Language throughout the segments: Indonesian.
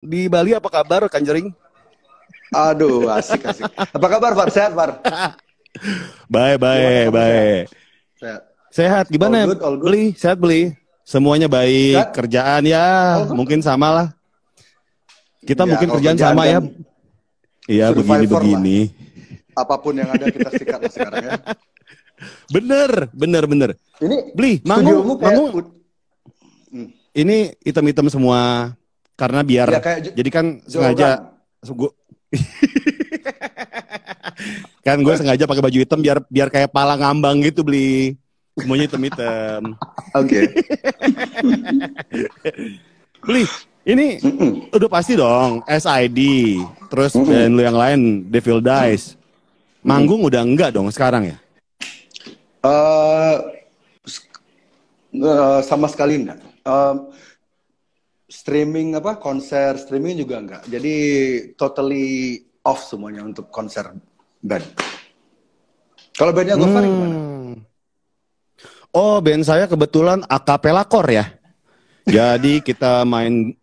di Bali apa kabar Kang Jering? Aduh, asik. Apa kabar, Far? Sehat, Far? Baik, Gimana baik, kamu sehat? baik. Sehat. Sehat All gimana? good, all good. Beli, sehat beli. Semuanya baik, Sehat? kerjaan ya All good. mungkin sama lah. Kita Ya, mungkin kalau kerjaan kerjaan sama kan ya. Iya, survivor lah. begini-begini. Apapun yang ada kita sikat lah sekarang ya. Bener. Ini Beli, studiomu kayak manggung. Ini hitam-hitam semua. Karena biar, ya kayak jadi kan Joe sengaja. Rogan. Kan gue sengaja pakai baju hitam biar kayak pala ngambang gitu beli. Semuanya hitam-hitam. Oke. Beli, ini udah pasti dong SID, terus dan lu yang lain Devil Dice. Manggung udah enggak dong sekarang ya? Sama sekali enggak. Streaming konser streaming juga enggak. Jadi totally off semuanya untuk konser band. Kalau bandnya Gofar gimana? Oh, band saya kebetulan acapella core ya. Jadi kita main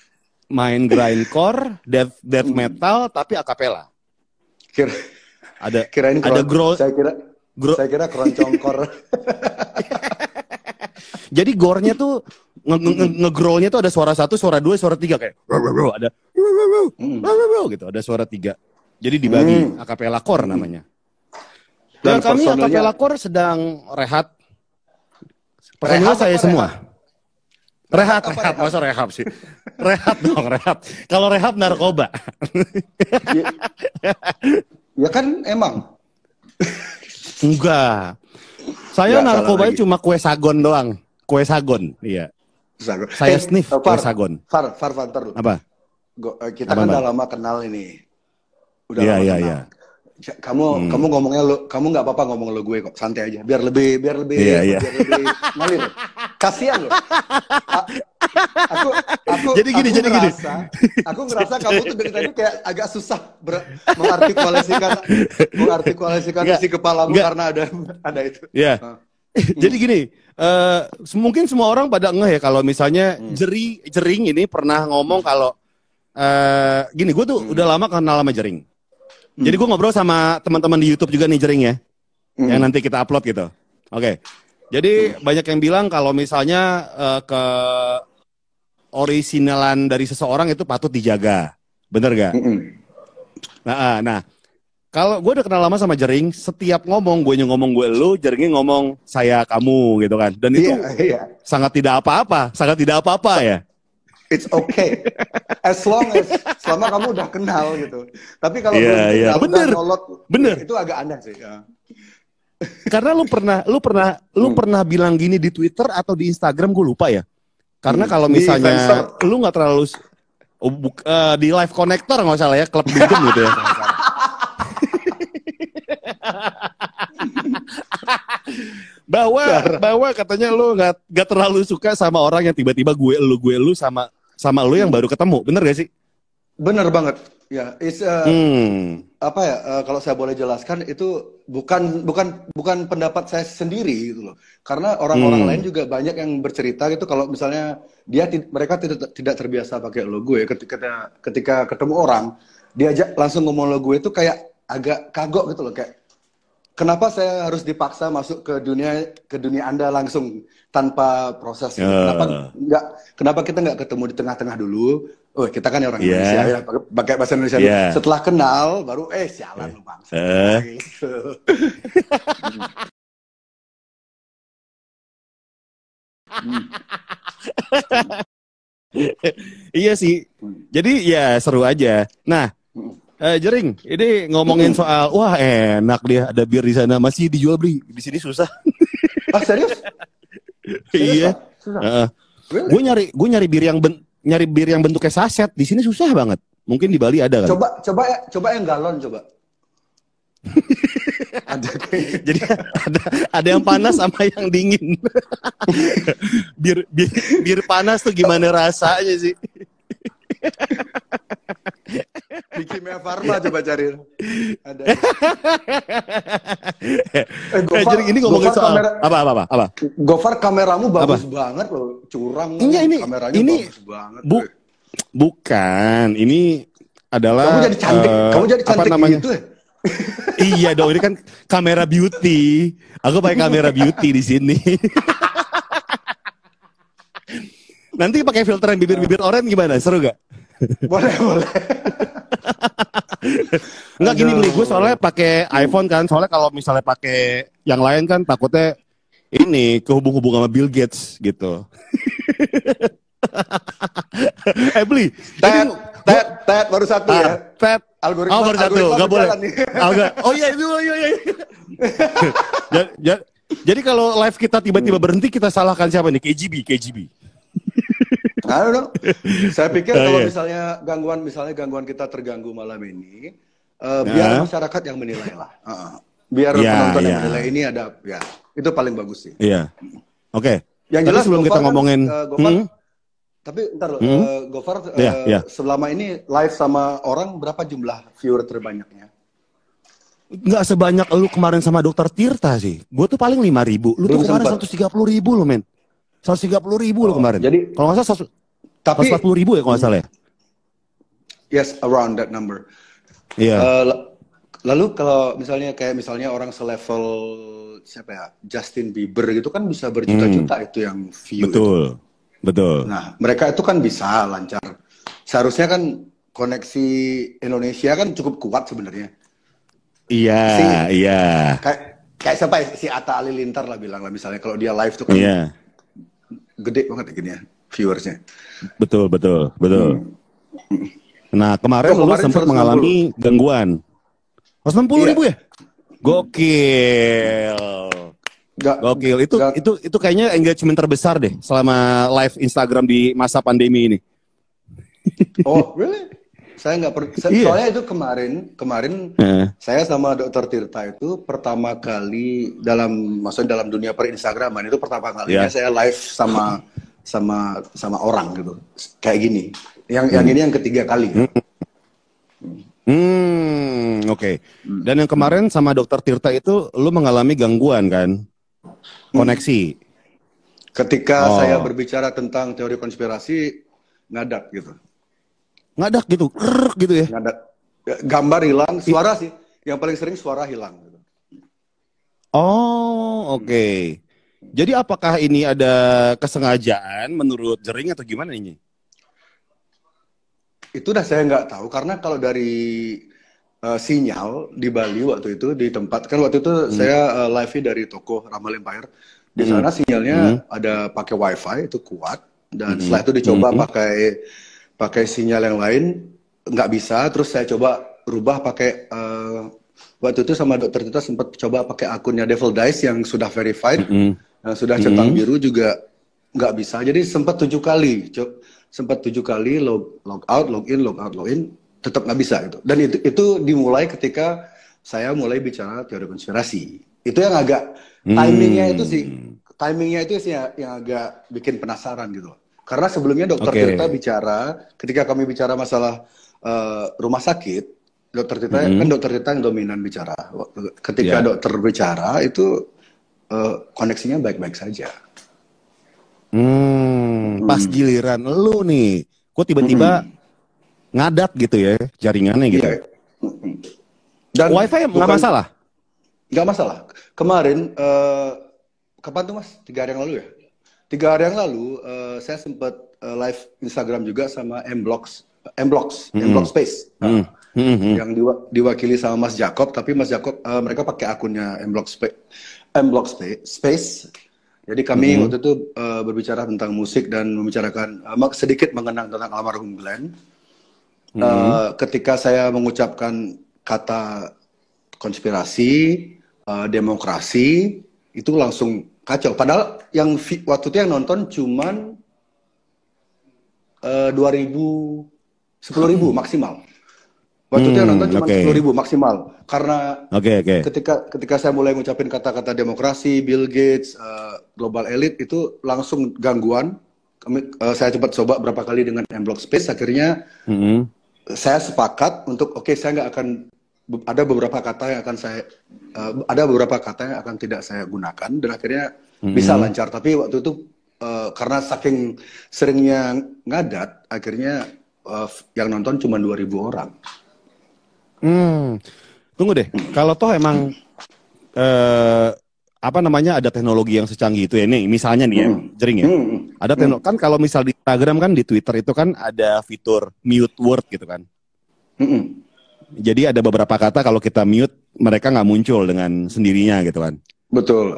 grindcore, death metal tapi acapella. Kirain ada growl. Saya kira keroncongkor. Jadi gore-nya tuh nge-growlnya tuh ada suara 1, suara 2, suara 3 kayak ada gitu, ada suara 3. Jadi dibagi acapella core namanya. Dan kami acapella core sedang rehat. Personilnya saya semua. Rehat, masa rehab sih? Rehat dong, rehat. Kalau rehab narkoba. Ya kan emang. Enggak. Saya narkobanya cuma kue sagon doang. Kue sagon, iya. Saya sniff kue sagon. Far dulu. Apa? Kita kan udah lama kenal ini. Udah lama kenal. Iya. Kamu ngomongnya kamu nggak apa-apa ngomong lo gue kok, santai aja. Biar lebih iya. ngalir. Kasihan lo. Jadi gini. Aku ngerasa kamu tuh dari tadi kayak agak susah mengartikulasikan isi kepalamu karena ada itu. Iya. Jadi gini, mungkin semua orang pada ngeh ya kalau misalnya Jering ini pernah ngomong kalau gini, gue tuh udah lama kenal sama Jering. Jadi gue ngobrol sama teman-teman di YouTube juga nih Jering ya, yang nanti kita upload gitu. Oke. Jadi banyak yang bilang kalau misalnya ke orisinalan dari seseorang itu patut dijaga, bener gak? Nah, kalau gue udah kenal lama sama Jering, setiap ngomong gue ngomong gue lu, Jeringnya ngomong saya kamu gitu kan, dan itu sangat tidak apa-apa ya. It's okay, selama kamu udah kenal gitu. Tapi kalau belum kenal, nolot, itu agak aneh sih. Ya. Karena lu pernah bilang gini di Twitter atau di Instagram, gue lupa ya. Karena kalau misalnya lu nggak terlalu di live connector nggak salah ya, klub dugem gitu ya. bahwa katanya lu nggak terlalu suka sama orang yang tiba-tiba gue lu sama lu yang baru ketemu, bener gak sih? Bener banget ya. Kalau saya boleh jelaskan itu bukan pendapat saya sendiri gitu loh, karena orang-orang lain juga banyak yang bercerita gitu kalau misalnya mereka tidak terbiasa pakai logo ya, ketika ketemu orang diajak langsung ngomong logo itu kayak agak kagok gitu loh, kayak kenapa saya harus dipaksa masuk ke dunia Anda langsung tanpa proses? Kenapa kita nggak ketemu di tengah-tengah dulu? Oh, kita kan orang Indonesia ya, pakai bahasa Indonesia dulu. Setelah kenal baru sialan lu bangsa. Gitu. Iya sih. Jadi ya seru aja. Nah, Jering, ini ngomongin soal enak dia ada bir di sana, masih dijual beli di sini susah. Ah, serius? Iya. Gue nyari bir yang bentuknya saset di sini susah banget. Mungkin di Bali ada kan? Coba yang galon coba. Jadi ada yang panas sama yang dingin. bir panas tuh gimana rasanya sih? Di Kimia Farma coba cari. Ada. Jadi ini ngomongin soal apa? Gofar, kameramu bagus banget loh, curang. Iya, kameranya bagus banget. Bukan, ini adalah Kamu jadi apa cantik namanya? gitu ya? Iya dong, ini kan kamera beauty. Aku pakai kamera beauty di sini. Nanti pakai filter yang bibir-bibir oranye gimana? Seru gak? Boleh, boleh. Enggak gini beli gue Aduh. soalnya pakai iPhone kan. Soalnya kalau misalnya pakai yang lain kan takutnya ini kehubung-hubung sama Bill Gates gitu. Beli. Ted, baru satu ya. Ted. Algoritma, Baru satu, algoritma nggak boleh. berjalan nih. Oh iya itu, iya. Jadi kalau live kita tiba-tiba berhenti, kita salahkan siapa nih? KGB. I don't know. Saya pikir kalau Iya. misalnya gangguan kita terganggu malam ini, biar masyarakat yang menilai lah. Biar penonton yang menilai ini ada, ya itu paling bagus sih. Iya. Oke. Yang Tapi jelas sebelum kita ngomongin, tapi ntar loh, Gofar Iya. selama ini live sama orang berapa jumlah viewer terbanyaknya? nggak sebanyak lu kemarin sama Dokter Tirta sih. Gue tuh paling 5.000. Lu Belum tuh kemarin sempat. 130.000 lo men. 130.000 lo kemarin. Jadi kalau nggak salah tapi 140.000 ya kalau nggak salah ya. yes, around that number. Iya. Lalu kalau misalnya orang selevel siapa ya, Justin Bieber gitu kan bisa berjuta-juta itu yang view. Betul. Nah, mereka itu kan bisa lancar. Seharusnya kan koneksi Indonesia kan cukup kuat sebenarnya. Iya. Kayak siapa ya? Si Atta Halilintar lah bilang lah misalnya kalau dia live tuh kan gede banget ya gini ya viewersnya. Betul. Nah kemarin lu sempat mengalami gangguan. 160.000 ya? Gokil. Itu kayaknya engagement terbesar deh selama live Instagram di masa pandemi ini. Oh, really? Saya nggak soalnya itu kemarin saya sama Dokter Tirta itu pertama kali dalam dunia per Instagraman itu pertama kalinya saya live sama orang gitu kayak gini. Yang ini yang ketiga kali. Oke. Dan yang kemarin sama Dokter Tirta itu lu mengalami gangguan kan? Koneksi. Ketika saya berbicara tentang teori konspirasi ngadak gitu. Ngadak gitu, gitu ya? Ngadak. Gambar hilang, suara sih. Yang paling sering suara hilang. Gitu. Oh, oke. Jadi apakah ini ada kesengajaan menurut Jering atau gimana ini? Itu udah saya nggak tahu karena kalau dari sinyal di Bali waktu itu di tempat kan waktu itu saya live dari toko Ramal Empire. Di sana sinyalnya ada pakai WiFi itu kuat dan setelah itu dicoba pakai sinyal yang lain nggak bisa, terus saya coba rubah pakai waktu itu sama Dokter Tita sempat coba pakai akunnya Devil Dice yang sudah verified, yang sudah centang biru juga nggak bisa, jadi sempat 7 kali log out, log in tetap nggak bisa gitu. Dan itu dimulai ketika saya mulai bicara teori konspirasi. Itu yang agak timingnya itu sih yang agak bikin penasaran gitu. Karena sebelumnya Dokter Tirta ketika kami bicara masalah rumah sakit, Dokter Tirta kan Dokter Tirta yang dominan bicara. Ketika dokter bicara itu koneksinya baik-baik saja. Pas giliran lu nih, kok tiba-tiba ngadat gitu ya jaringannya gitu. Iya. Dan WiFi nggak masalah? Nggak masalah. Kemarin kapan tuh Mas? 3 hari yang lalu ya? 3 hari yang lalu saya sempat live Instagram juga sama Mblox Space yang diwakili sama Mas Jacob, tapi Mas Jacob mereka pakai akunnya Mblox Space. Jadi kami waktu itu berbicara tentang musik dan membicarakan sedikit mengenang tentang almarhum Glenn. Ketika saya mengucapkan kata konspirasi, demokrasi, itu langsung kacau. Padahal yang waktu itu yang nonton cuman 10.000 maksimal. Waktu itu yang nonton cuma 10.000 maksimal. Karena ketika saya mulai ngucapin kata-kata demokrasi, Bill Gates, global elite itu langsung gangguan. Saya coba berapa kali dengan Mblox Space. Akhirnya saya sepakat untuk saya nggak akan ada beberapa kata yang akan tidak saya gunakan dan akhirnya bisa lancar. Tapi waktu itu karena saking seringnya ngadat, akhirnya yang nonton cuma 2.000 orang. Tunggu deh, kalau toh emang apa namanya ada teknologi yang secanggih itu ya, nih misalnya nih ya, Jering ya, ada kan kalau misal di Instagram kan, di Twitter itu kan ada fitur mute word gitu kan. Jadi ada beberapa kata kalau kita mute mereka nggak muncul dengan sendirinya gitu kan. Betul.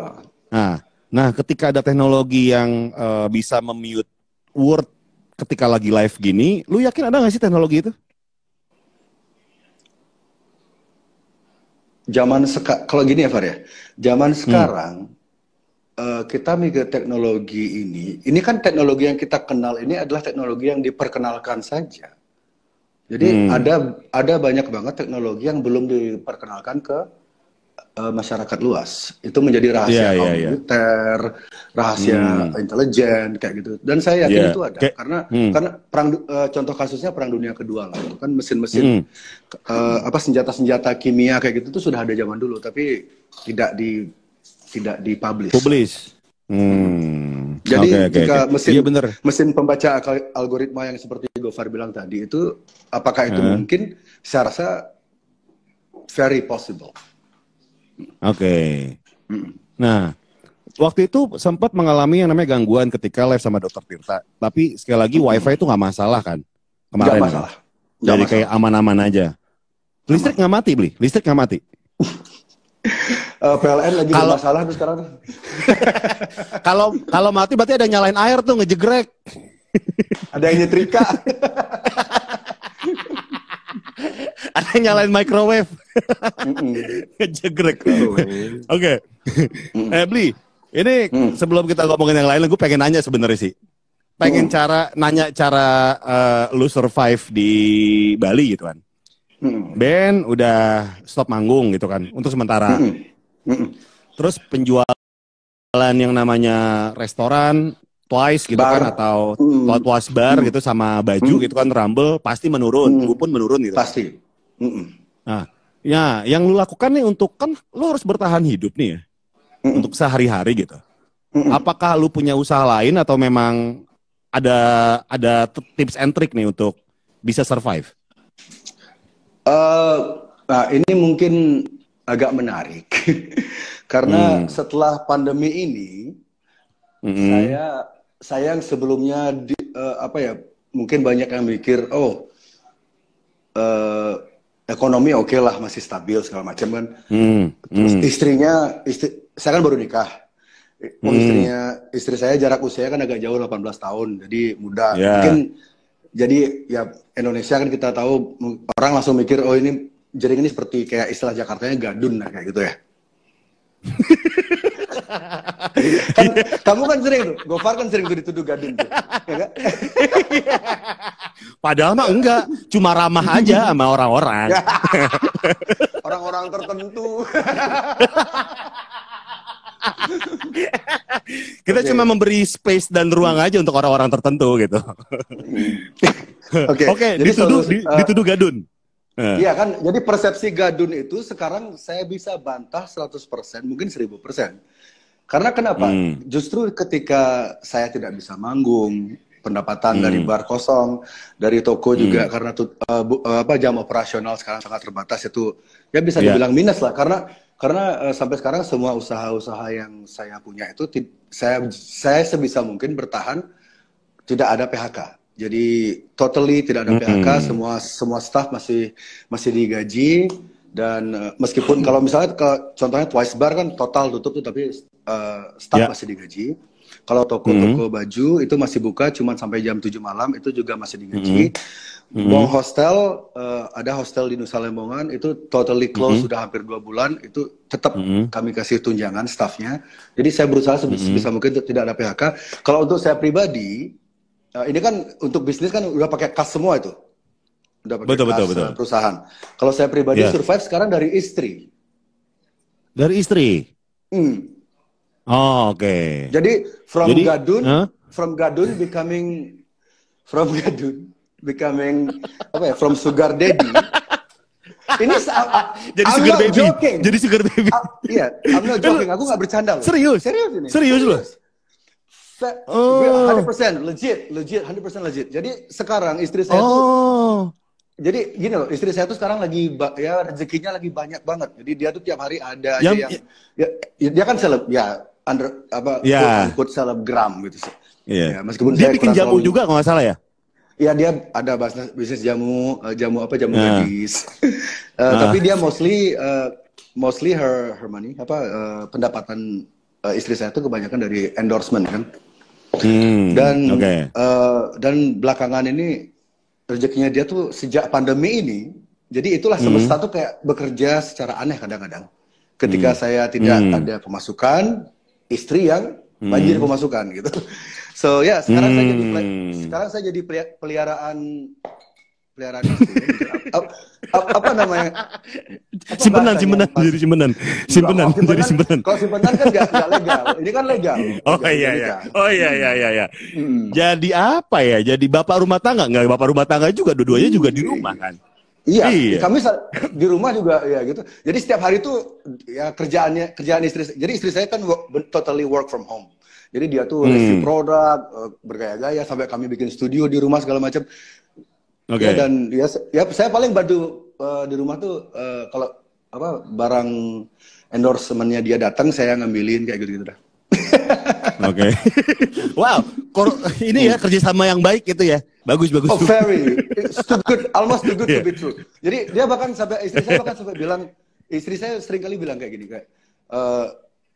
Nah ketika ada teknologi yang bisa memute word ketika lagi live gini, lu yakin ada nggak sih teknologi itu? Kalau gini ya Far ya, zaman sekarang kita mikir teknologi ini kan teknologi yang kita kenal ini adalah teknologi yang diperkenalkan saja. Jadi ada banyak banget teknologi yang belum diperkenalkan ke masyarakat luas. Itu menjadi rahasia komputer, rahasia intelijen kayak gitu. Dan saya yakin itu ada karena contoh kasusnya Perang Dunia Kedua lah. Itu kan mesin-mesin senjata-senjata kimia kayak gitu tuh sudah ada zaman dulu, tapi tidak dipublish. Jadi jika mesin pembaca algoritma yang seperti Gofar bilang tadi itu, apakah itu mungkin? Saya rasa very possible. Nah, waktu itu sempat mengalami yang namanya gangguan ketika live sama Dr. Tirta. Tapi sekali lagi wifi itu nggak masalah kan? Kemarin nggak masalah. Jadi kayak aman-aman aja. Listrik nggak mati, Bli? Listrik nggak mati? PLN lagi bermasalah tuh sekarang. Kalau mati berarti ada nyalain air tuh, ngejegrek. Ada yang nyetrika. Ada yang nyalain microwave. Ngejegrek. Oke. Bli, ini sebelum kita ngomongin yang lain, gue pengen nanya sebenarnya sih. Pengen nanya cara lu survive di Bali gitu kan. Band udah stop manggung gitu kan untuk sementara. Terus penjualan yang namanya restoran Twice gitu bar, kan atau Twice bar gitu sama baju gitu kan, Rumble pasti menurun, gue pun menurun gitu. Pasti. Nah, ya yang lu lakukan nih untuk kan lu harus bertahan hidup nih ya. Untuk sehari-hari gitu. Apakah lu punya usaha lain atau memang ada tips and trick nih untuk bisa survive? Nah, ini mungkin agak menarik karena setelah pandemi ini saya yang sebelumnya mungkin banyak yang mikir ekonomi oke lah, masih stabil segala macam kan. Terus saya kan baru nikah. Istri saya jarak usia kan agak jauh, 18 tahun, jadi muda. Mungkin jadi ya Indonesia kan kita tahu orang langsung mikir ini Jering ini seperti kayak istilah Jakartanya gadun lah kayak gitu ya. Kan, kamu kan sering tuh, Gofar kan sering tuh dituduh gadun tuh, ya gak? Padahal mah enggak, cuma ramah aja sama orang-orang. Orang-orang tertentu. Kita cuma memberi space dan ruang aja untuk orang-orang tertentu gitu. Oke, dituduh gadun. Iya kan, jadi persepsi gadun itu sekarang saya bisa bantah 100%, mungkin 1000%. Karena kenapa? Justru ketika saya tidak bisa manggung, pendapatan dari bar kosong, dari toko juga karena jam operasional sekarang sangat terbatas, itu ya bisa dibilang minus lah. Karena sampai sekarang semua usaha-usaha yang saya punya itu saya sebisa mungkin bertahan tidak ada PHK. Jadi totally tidak ada PHK, semua staff masih digaji, dan meskipun kalau misalnya contohnya Twice Bar kan total tutup tuh, tapi staff masih digaji. Kalau toko-toko baju itu masih buka cuma sampai jam 7 malam, itu juga masih digaji. Bong Hostel, ada hostel di Nusa Lembongan itu totally close sudah hampir 2 bulan, itu tetap kami kasih tunjangan staffnya. Jadi saya berusaha sebisa mungkin untuk tidak ada PHK. Kalau untuk saya pribadi, ini kan untuk bisnis kan udah pakai kas semua itu, udah pakai kas perusahaan. Kalau saya pribadi survive sekarang dari istri. Dari istri? Oh, oke. Jadi from gadun becoming from sugar daddy. Ini jadi sugar baby. Joking. Jadi sugar baby. Iya, I'm not joking. Aku nggak bercanda loh. Serius ini. Serius loh. Oh. 100% legit, 100% legit. Jadi sekarang istri saya tuh, jadi gini loh, istri saya tuh sekarang lagi ya rezekinya lagi banyak banget. Jadi dia tuh tiap hari ada aja yang ya, dia kan quote selebgram gitu sih. Iya. Ya, meskipun dia saya bikin jamu terlalu, juga kalau nggak salah ya. ya dia ada bisnis jamu gadis. Tapi dia mostly her money pendapatan istri saya tuh kebanyakan dari endorsement kan. Dan belakangan ini rezekinya dia tuh sejak pandemi ini, jadi itulah semesta tuh kayak bekerja secara aneh kadang-kadang. Ketika saya tidak ada pemasukan, istri yang banjir pemasukan gitu. So ya sekarang saya jadi peliharaan istri. Apa namanya? Simpenan jadi simpenan. Kalau simpenan kan nggak legal. Ini kan legal. Oh iya. Jadi apa ya? Jadi bapak rumah tangga? Nggak bapak rumah tangga juga, dua-duanya juga di rumah kan? Iya. Kami di rumah juga ya gitu. Jadi setiap hari tuh ya kerjaan istri. Jadi istri saya kan totally work from home. Jadi dia tuh review produk, bergaya-gaya sampai kami bikin studio di rumah segala macam. Ya, dan ya saya paling bantu di rumah tuh kalau barang endorsementnya dia datang saya ngambilin kayak gitu dah. Oke. Wow, ini ya kerjasama yang baik gitu ya. Bagus. Oh, very. It's too good, almost too good to be true. Jadi dia istri saya sering kali bilang kayak gini kayak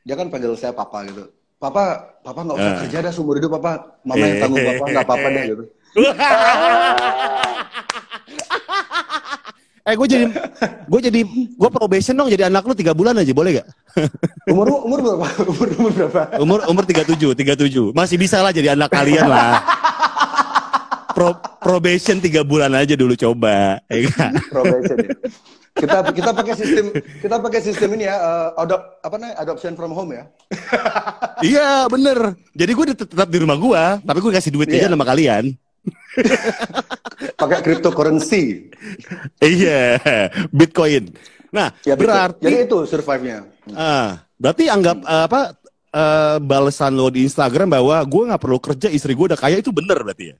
dia kan panggil saya papa gitu. Papa nggak usah kerja dah seumur hidup, papa, mama yang tanggung papa, nggak apa-apa deh gitu. Gue probation dong jadi anak lu 3 bulan aja, boleh gak? Umur berapa? Umur berapa? Umur 37. Masih bisa lah jadi anak kalian lah. Probation 3 bulan aja dulu coba, ya kan? Probation. Kita pakai sistem ini ya, adoption from home ya. Iya, bener. Jadi gue tetap di rumah gue, tapi gue kasih duit aja sama kalian. Pakai cryptocurrency. Iya, Bitcoin. Nah, ya, berarti jadi itu survive-nya. Berarti anggap balasan lo di Instagram bahwa gue nggak perlu kerja, istri gue udah kaya, itu bener berarti ya?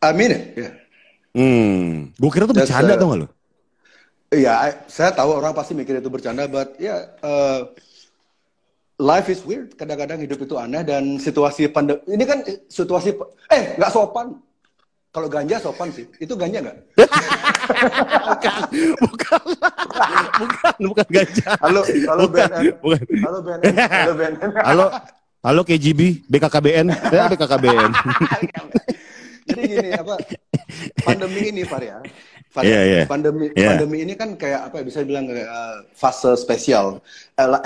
Amin ya. Gue kira tuh bercanda tau gak lo? Iya, saya tahu orang pasti mikir itu bercanda, but life is weird. Kadang-kadang hidup itu aneh dan situasi pandemi ini kan situasi nggak sopan. Kalau ganja sopan sih. Itu ganja nggak? Bukan ganja. Halo BNN. Halo KGB, BKKBN. Ya, BKKBN. Jadi gini pandemi ini Faria. Pandemi ini kan kayak bisa bilang fase spesial,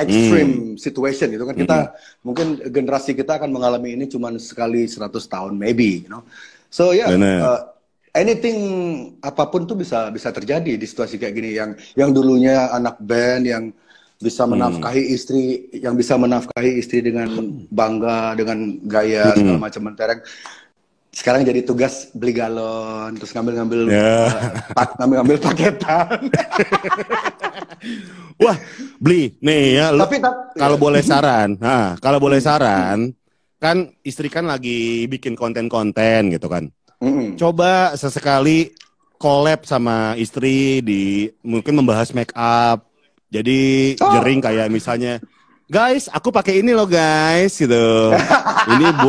extreme situation gitu kan. Kita mungkin generasi kita akan mengalami ini cuma sekali 100 tahun maybe, you know. So anything apapun tuh bisa terjadi di situasi kayak gini, yang dulunya anak band yang bisa menafkahi istri dengan bangga, dengan gaya segala macam mentereng. Sekarang jadi tugas beli galon, terus ngambil paketan. Wah, beli nih ya. Kalau boleh saran, kan istri kan lagi bikin konten-konten gitu kan. Coba sesekali collab sama istri mungkin membahas make up. Jadi jering kayak misalnya, guys, aku pakai ini loh guys gitu. Ini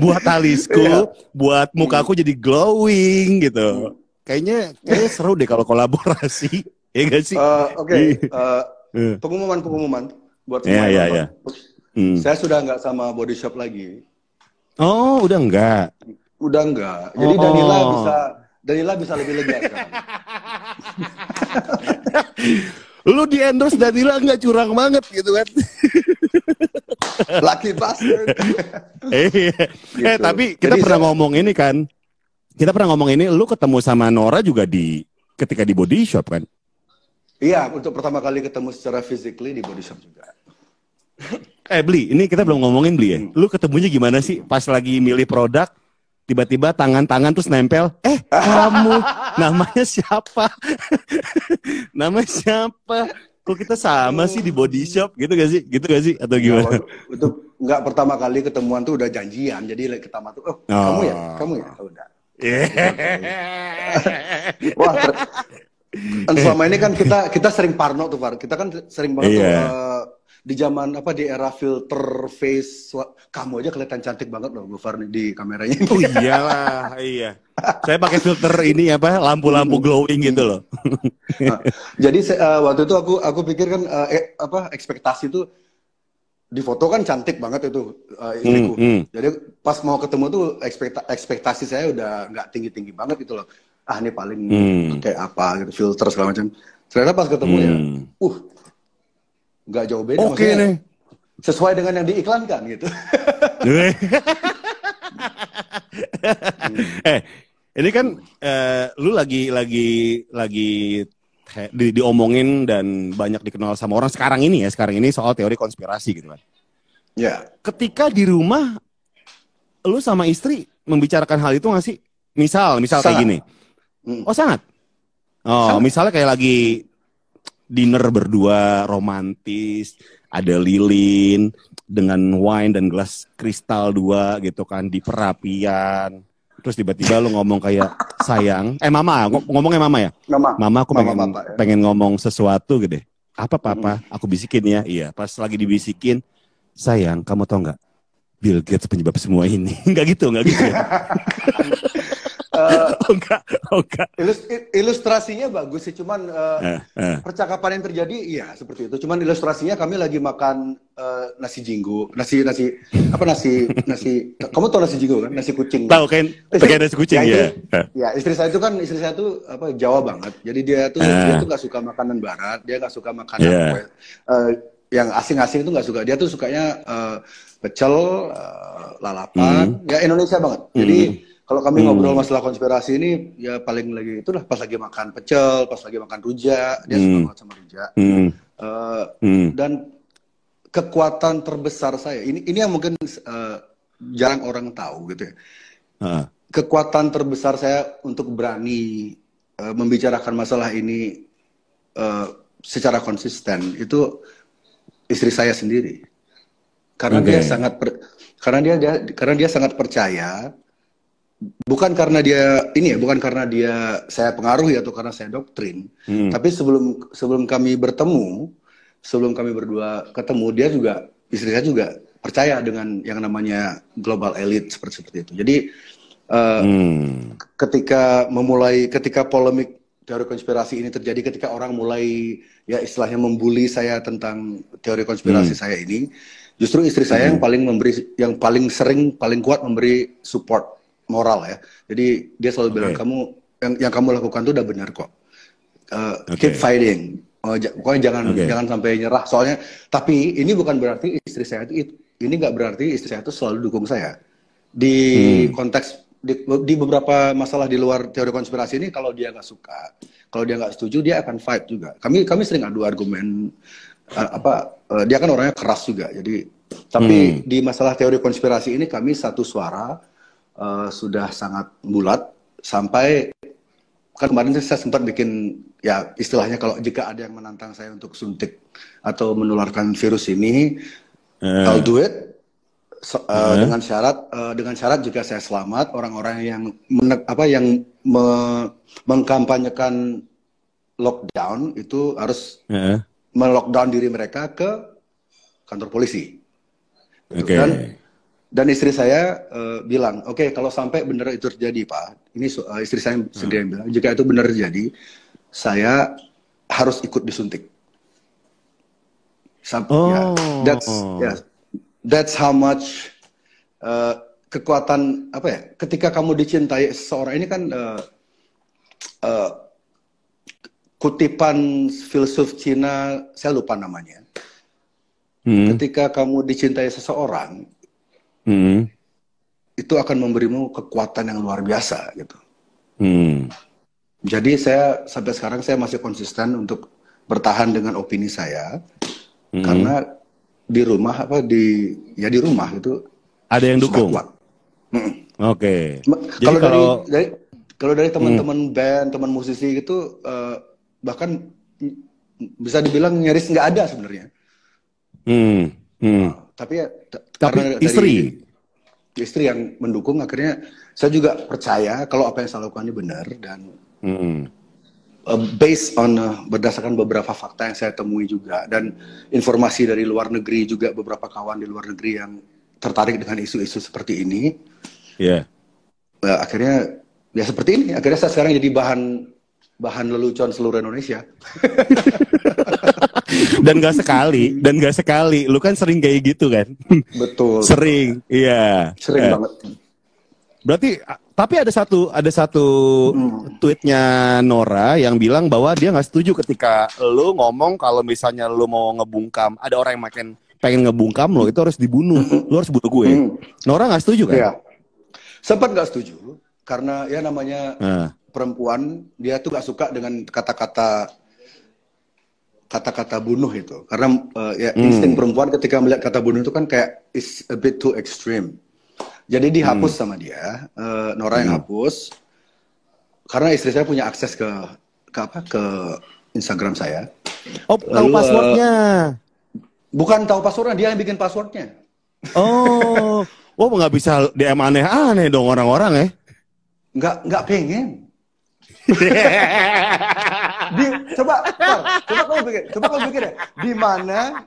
buat alisku, buat mukaku jadi glowing gitu. Kayaknya seru deh kalau kolaborasi. Ya gak sih? Pengumuman buat semua. Iya. Saya sudah nggak sama Body Shop lagi. Oh, udah enggak. Jadi Danila bisa lebih lega sekarang. Lu di endorse Danila nggak curang banget gitu kan? Lucky bastard. Gitu. Tapi kita pernah ngomong ini kan. Lu ketemu sama Nora juga ketika di Body Shop kan? Iya, untuk pertama kali ketemu secara physically di Body Shop juga. Beli, ini kita belum ngomongin Beli ya. Lu ketemunya gimana sih pas lagi milih produk? Tiba-tiba tangan terus nempel. Kamu namanya siapa? kok kita sama sih di body shop gitu gak sih? Gitu gak sih? Atau gimana? Itu nggak pertama kali ketemuan tuh udah janjian. Jadi pertama tuh, oh, kamu ya, udah. Wah, dan selama ini kan kita sering parno tuh, Far. Kita kan sering banget tuh di zaman di era filter face, kamu aja kelihatan cantik banget loh, Gofar, di kameranya. Oh iyalah, iya. Saya pakai filter ini lampu-lampu glowing gitu loh. Nah, jadi waktu itu aku pikir kan ekspektasi itu di foto kan cantik banget itu istriku. Jadi pas mau ketemu tuh ekspektasi saya udah nggak tinggi-tinggi banget gitu loh. Ini paling kayak apa gitu, filter segala macam. Ternyata pas ketemu ya, nggak jauh beda. Oke nih. Sesuai dengan yang diiklankan gitu. Ini kan lu lagi diomongin dan banyak dikenal sama orang sekarang ini soal teori konspirasi gitu kan. Ya. Ketika di rumah lu sama istri membicarakan hal itu nggak sih? Misal kayak gini. Oh sangat. Oh sangat. Misalnya kayak lagi dinner berdua romantis, ada lilin dengan wine dan gelas kristal 2 gitu kan di perapian. Terus tiba-tiba lu ngomong kayak sayang, ngomongnya mama ya? Mama aku pengen ngomong sesuatu gitu deh. Apa papa? Aku bisikin ya. Iya, pas lagi dibisikin, sayang, kamu tau nggak? Bill Gates penyebab semua ini. Nggak gitu ya. Enggak. Ilustrasinya bagus sih, cuman percakapan yang terjadi iya seperti itu. Cuman ilustrasinya kami lagi makan nasi jinggo, nasi kamu tahu nasi jinggo kan? Nasi kucing. Tahu kan? Pakai nasi kucing ya. Ya, istri saya tuh Jawa banget. Jadi dia tuh nggak suka makanan barat, dia nggak suka makanan yang asing-asing itu nggak suka. Dia tuh sukanya pecel, lalapan, ya Indonesia banget. Jadi kalau kami ngobrol masalah konspirasi ini, ya paling lagi itulah pas lagi makan pecel, pas lagi makan rujak, dia suka banget sama rujak. Dan kekuatan terbesar saya, ini yang mungkin jarang orang tahu gitu ya. Kekuatan terbesar saya untuk berani membicarakan masalah ini secara konsisten itu istri saya sendiri. Karena dia sangat percaya. Bukan karena dia saya pengaruhi atau karena saya doktrin, tapi sebelum kami berdua ketemu, istri saya juga percaya dengan yang namanya global elite seperti itu. Jadi ketika polemik teori konspirasi ini terjadi, ketika orang mulai ya istilahnya membuli saya tentang teori konspirasi saya ini, justru istri saya yang paling kuat memberi support moral ya. Jadi dia selalu bilang, yang kamu lakukan itu udah benar kok. Keep fighting. Pokoknya jangan sampai nyerah. Soalnya, tapi ini bukan berarti istri saya nggak berarti istri saya itu selalu dukung saya. Di konteks di beberapa masalah di luar teori konspirasi ini, kalau dia nggak suka, kalau dia nggak setuju, dia akan fight juga. Kami sering adu argumen. Dia kan orangnya keras juga. Jadi, tapi di masalah teori konspirasi ini kami satu suara. Sudah sangat bulat sampai kan kemarin saya sempat bikin ya istilahnya kalau jika ada yang menantang saya untuk suntik atau menularkan virus ini, I'll do it dengan syarat jika saya selamat, orang-orang yang mengkampanyekan lockdown itu harus melockdown diri mereka ke kantor polisi. Dan istri saya bilang, oke, kalau sampai benar itu terjadi, Pak, ini istri saya sendiri yang bilang, jika itu benar terjadi, saya harus ikut disuntik. That's how much kekuatan ketika kamu dicintai seseorang ini kan kutipan filsuf Cina, saya lupa namanya. Ketika kamu dicintai seseorang, itu akan memberimu kekuatan yang luar biasa gitu. Jadi saya sampai sekarang saya masih konsisten untuk bertahan dengan opini saya, karena di rumah di rumah itu ada yang dukung. Oke. Kalau dari teman-teman band, teman musisi gitu, bahkan bisa dibilang nyaris nggak ada sebenarnya. Tapi ya karena istri yang mendukung, akhirnya saya juga percaya kalau apa yang saya lakukan ini benar, dan based on berdasarkan beberapa fakta yang saya temui juga, dan informasi dari luar negeri juga, beberapa kawan di luar negeri yang tertarik dengan isu-isu seperti ini. Akhirnya ya seperti ini. Akhirnya saya sekarang jadi bahan lelucon seluruh Indonesia. dan gak sekali, lu kan sering kayak gitu kan? Betul. Sering, iya. Sering banget. Berarti, tapi ada satu tweetnya Nora yang bilang bahwa dia nggak setuju ketika lu ngomong kalau misalnya lu mau ngebungkam, ada orang yang pengen ngebungkam lo, itu harus dibunuh, lu harus bunuh gue. Nora nggak setuju kan? Iya. Sempat nggak setuju karena ya namanya perempuan, dia tuh nggak suka dengan kata-kata bunuh itu, karena insting perempuan ketika melihat kata bunuh itu kan kayak is a bit too extreme. Jadi dihapus sama dia, Nora yang hapus, karena istri saya punya akses ke Instagram saya. Oh, tahu passwordnya? Bukan tahu passwordnya, dia yang bikin passwordnya. Oh, nggak bisa DM aneh-aneh dong orang-orang ya? Nggak pengen. Coba kamu pikir ya, di mana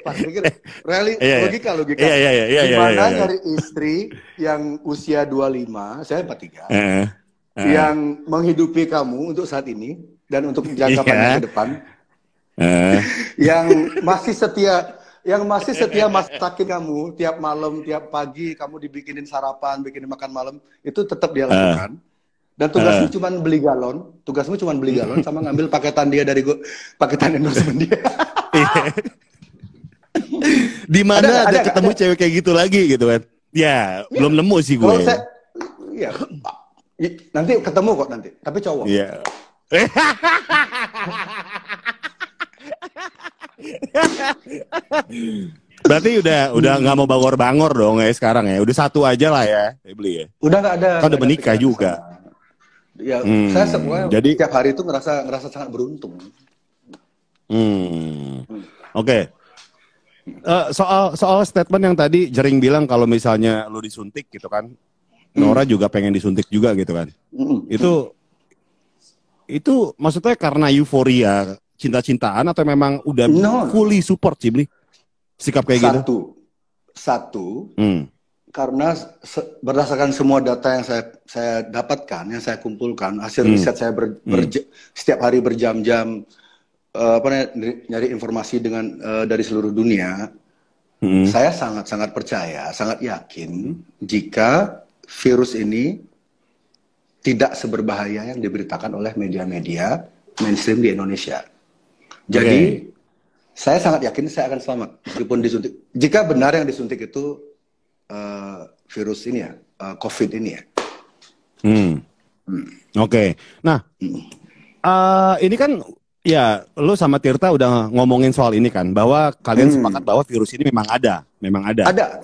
pas pikir logika di mana nyari istri yang usia 25, saya 43, yang menghidupi kamu untuk saat ini dan untuk jangka panjang ke depan, yang masih setia masakin kamu tiap malam, tiap pagi kamu dibikinin sarapan, bikinin makan malam, itu tetap dia lakukan. Dan tugasmu cuma beli galon, sama ngambil paketan dia dari paketan endorsement dia. Di mana ada ketemu cewek kayak gitu lagi gitu kan? Ya, belum nemu sih gue. Iya. Nanti ketemu kok nanti, tapi cowok. Iya. Berarti udah nggak mau bangor-bangor dong ya sekarang ya. Udah satu aja lah ya, beli ya. Udah nggak ada. Kan udah menikah juga. Ya, saya semuanya jadi tiap hari itu ngerasa sangat beruntung. Oke. Soal statement yang tadi Jering bilang kalau misalnya lu disuntik gitu kan, Nora juga pengen disuntik juga gitu kan. Itu maksudnya karena euforia, cinta-cintaan, atau memang udah fully support sih beli sikap kayak gitu? Satu. Karena berdasarkan semua data yang saya dapatkan, yang saya kumpulkan, hasil riset saya setiap hari berjam-jam nyari informasi dari seluruh dunia, saya sangat percaya, sangat yakin jika virus ini tidak seberbahaya yang diberitakan oleh media-media mainstream di Indonesia. Jadi saya sangat yakin saya akan selamat meskipun disuntik. Jika benar yang disuntik itu virus ini ya, COVID ini ya. Oke. Nah, ini kan ya, lu sama Tirta udah ngomongin soal ini kan, bahwa kalian sepakat bahwa virus ini memang ada. Ada.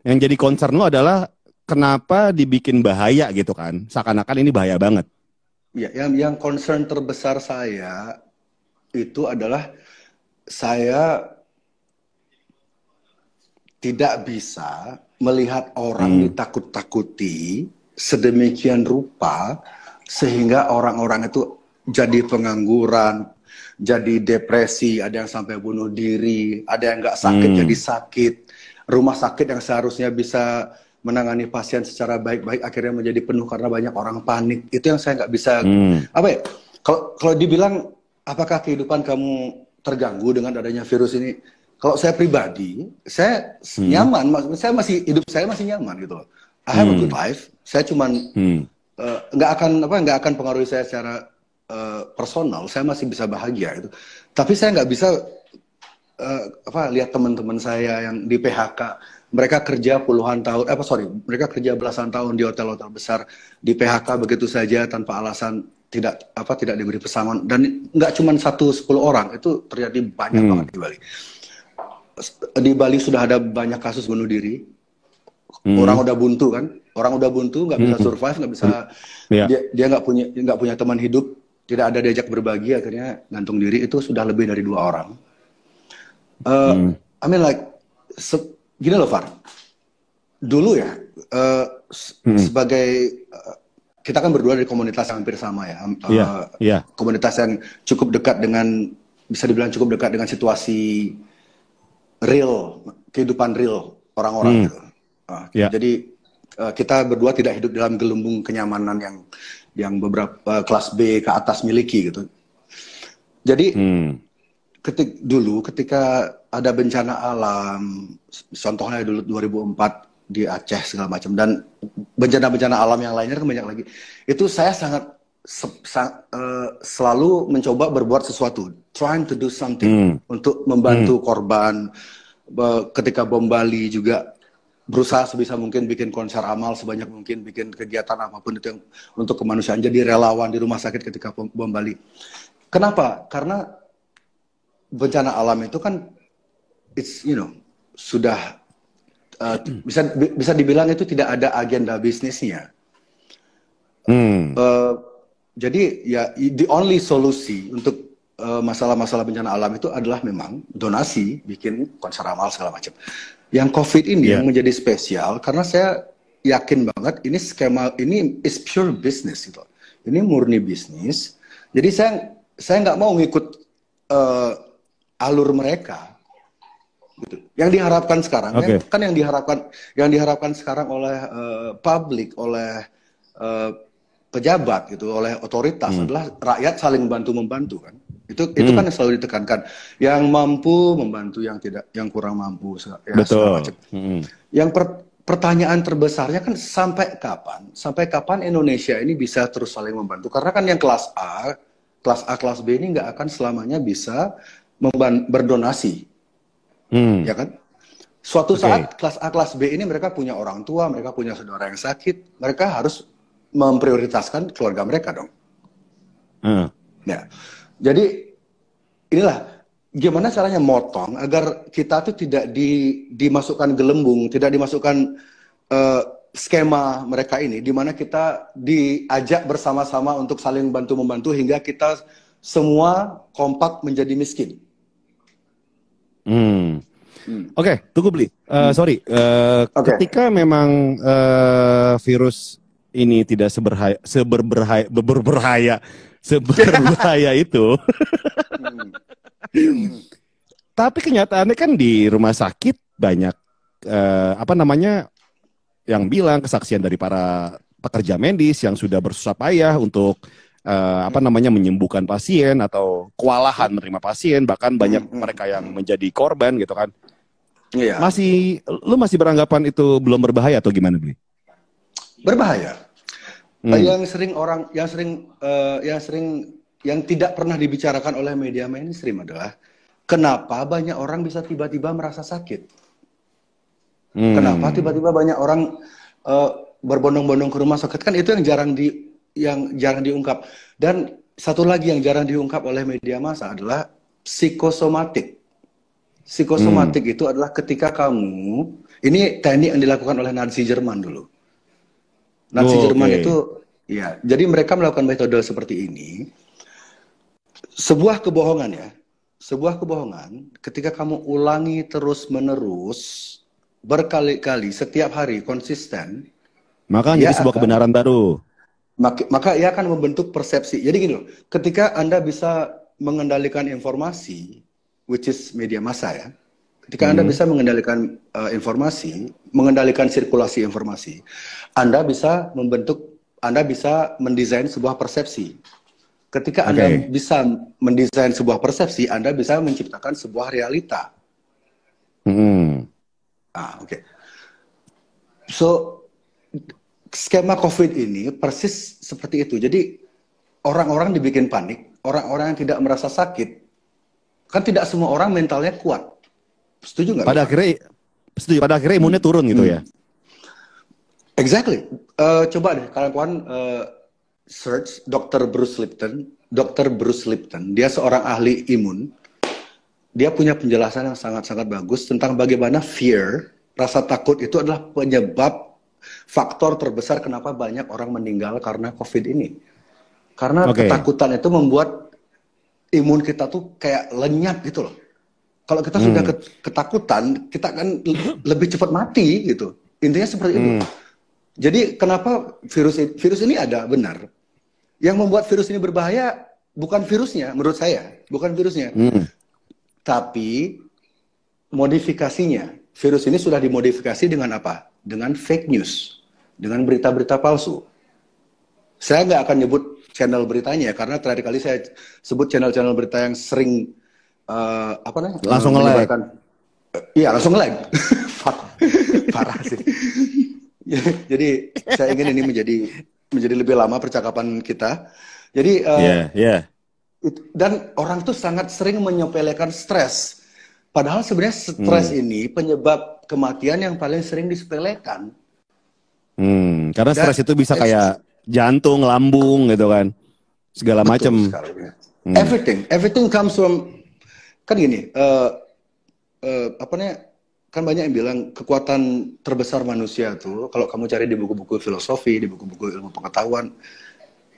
Yang jadi concern lu adalah kenapa dibikin bahaya gitu kan? Seakan-akan ini bahaya banget. Ya, yang concern terbesar saya itu adalah saya tidak bisa melihat orang ditakut-takuti sedemikian rupa sehingga orang-orang itu jadi pengangguran, jadi depresi, ada yang sampai bunuh diri, ada yang nggak sakit jadi sakit. Rumah sakit yang seharusnya bisa menangani pasien secara baik-baik akhirnya menjadi penuh karena banyak orang panik. Itu yang saya nggak bisa. Apa ya? Kalau dibilang apakah kehidupan kamu terganggu dengan adanya virus ini? Kalau saya pribadi, saya nyaman, saya masih nyaman gitu loh. I have a good life. Saya cuman nggak akan pengaruhi saya secara personal. Saya masih bisa bahagia gitu. Tapi saya nggak bisa lihat teman-teman saya yang di PHK. Mereka kerja mereka kerja belasan tahun di hotel-hotel besar, di PHK begitu saja tanpa alasan, tidak diberi pesangon, dan nggak cuma 10 orang, itu terjadi banyak banget di Bali. Di Bali sudah ada banyak kasus bunuh diri. Orang udah buntu kan, nggak bisa survive, nggak bisa, dia nggak punya teman hidup, tidak ada diajak berbagi, akhirnya gantung diri. Itu sudah lebih dari 2 orang. I mean like, gini loh Far, dulu ya, sebagai kita kan berdua dari komunitas yang hampir sama ya, komunitas yang cukup dekat dengan, bisa dibilang cukup dekat dengan situasi real, kehidupan real orang-orang gitu. Jadi kita berdua tidak hidup dalam gelembung kenyamanan yang beberapa kelas B ke atas miliki gitu. Jadi ketika ada bencana alam, contohnya dulu 2004 di Aceh segala macam, dan bencana-bencana alam yang lainnya kan banyak lagi. Itu saya sangat selalu mencoba berbuat sesuatu, trying to do something untuk membantu korban. Ketika bom Bali juga berusaha sebisa mungkin bikin konser amal sebanyak mungkin, bikin kegiatan apapun itu yang untuk kemanusiaan, jadi relawan di rumah sakit ketika bom Bali. Kenapa? Karena bencana alam itu kan sudah bisa dibilang itu tidak ada agenda bisnisnya. Jadi ya the only solusi untuk masalah-masalah bencana alam itu adalah memang donasi, bikin konser amal segala macam. Yang COVID ini yang menjadi spesial karena saya yakin banget ini skema ini is pure business gitu. Ini murni bisnis. Jadi saya nggak mau ngikut alur mereka. Gitu. Yang diharapkan sekarang kan yang diharapkan sekarang oleh publik, oleh pejabat gitu, oleh otoritas adalah rakyat saling bantu membantu kan. Itu kan yang selalu ditekankan. Yang mampu membantu yang kurang mampu ya, segala macam. Yang pertanyaan terbesarnya kan sampai kapan Indonesia ini bisa terus saling membantu? Karena kan yang kelas A, kelas B ini nggak akan selamanya bisa berdonasi. Ya kan? Suatu saat kelas A, kelas B ini mereka punya orang tua, mereka punya saudara yang sakit, mereka harus memprioritaskan keluarga mereka dong. Ya. Jadi inilah gimana caranya motong agar kita tuh tidak dimasukkan gelembung, tidak dimasukkan skema mereka ini, di mana kita diajak bersama-sama untuk saling bantu-membantu hingga kita semua kompak menjadi miskin. Oke, tunggu Bli. Sorry, ketika memang virus ini tidak seberbahaya itu, tapi kenyataannya kan di rumah sakit banyak yang bilang kesaksian dari para pekerja medis yang sudah bersusah payah untuk menyembuhkan pasien atau kewalahan menerima pasien, bahkan banyak mereka yang menjadi korban gitu kan. Iya. Lu masih beranggapan itu belum berbahaya atau gimana, Bli? Berbahaya. Yang tidak pernah dibicarakan oleh media mainstream adalah kenapa banyak orang bisa tiba-tiba merasa sakit. Kenapa tiba-tiba banyak orang berbondong-bondong ke rumah sakit, kan itu yang jarang diungkap. Dan satu lagi yang jarang diungkap oleh media massa adalah psikosomatik. Psikosomatik itu adalah ketika kamu, ini teknik yang dilakukan oleh Nazi Jerman dulu. Nazi Jerman itu, ya, jadi mereka melakukan metode seperti ini. Sebuah kebohongan, ketika kamu ulangi terus-menerus, berkali-kali, setiap hari, konsisten, maka jadi sebuah kebenaran baru. Maka ia akan membentuk persepsi. Jadi gini loh, ketika Anda bisa mengendalikan informasi, which is media massa ya, ketika Anda bisa mengendalikan informasi, mengendalikan sirkulasi informasi, Anda bisa mendesain sebuah persepsi. Ketika Anda bisa mendesain sebuah persepsi, Anda bisa menciptakan sebuah realita. So, skema COVID ini persis seperti itu. Jadi orang-orang dibikin panik, orang-orang yang tidak merasa sakit, kan tidak semua orang mentalnya kuat. Setuju nggak? Pada akhirnya imunnya turun gitu ya. Exactly. Coba deh kalian search Dr. Bruce Lipton. Dr. Bruce Lipton, dia seorang ahli imun. Dia punya penjelasan yang sangat-sangat bagus tentang bagaimana fear, rasa takut itu adalah penyebab faktor terbesar kenapa banyak orang meninggal karena COVID ini. Karena ketakutan itu membuat imun kita tuh kayak lenyap gitu loh. Kalau kita sudah ketakutan, kita akan lebih cepat mati gitu. Intinya seperti itu. Jadi kenapa virus ini ada benar? Yang membuat virus ini berbahaya bukan virusnya, menurut saya, bukan virusnya, tapi modifikasinya. Virus ini sudah dimodifikasi dengan apa? Dengan fake news, dengan berita-berita palsu. Saya nggak akan nyebut channel beritanya karena terakhir kali saya sebut channel-channel berita yang sering langsung nge-lag. Iya, langsung nge-lag. Parah sih. Jadi saya ingin ini menjadi lebih lama percakapan kita. Jadi dan orang tuh sangat sering menyepelekan stres. Padahal sebenarnya stres ini penyebab kematian yang paling sering disepelekan. Karena stres itu bisa kayak jantung, lambung gitu kan. Segala macam. Everything comes from, kan gini, kan banyak yang bilang kekuatan terbesar manusia tuh, kalau kamu cari di buku-buku filosofi, di buku-buku ilmu pengetahuan,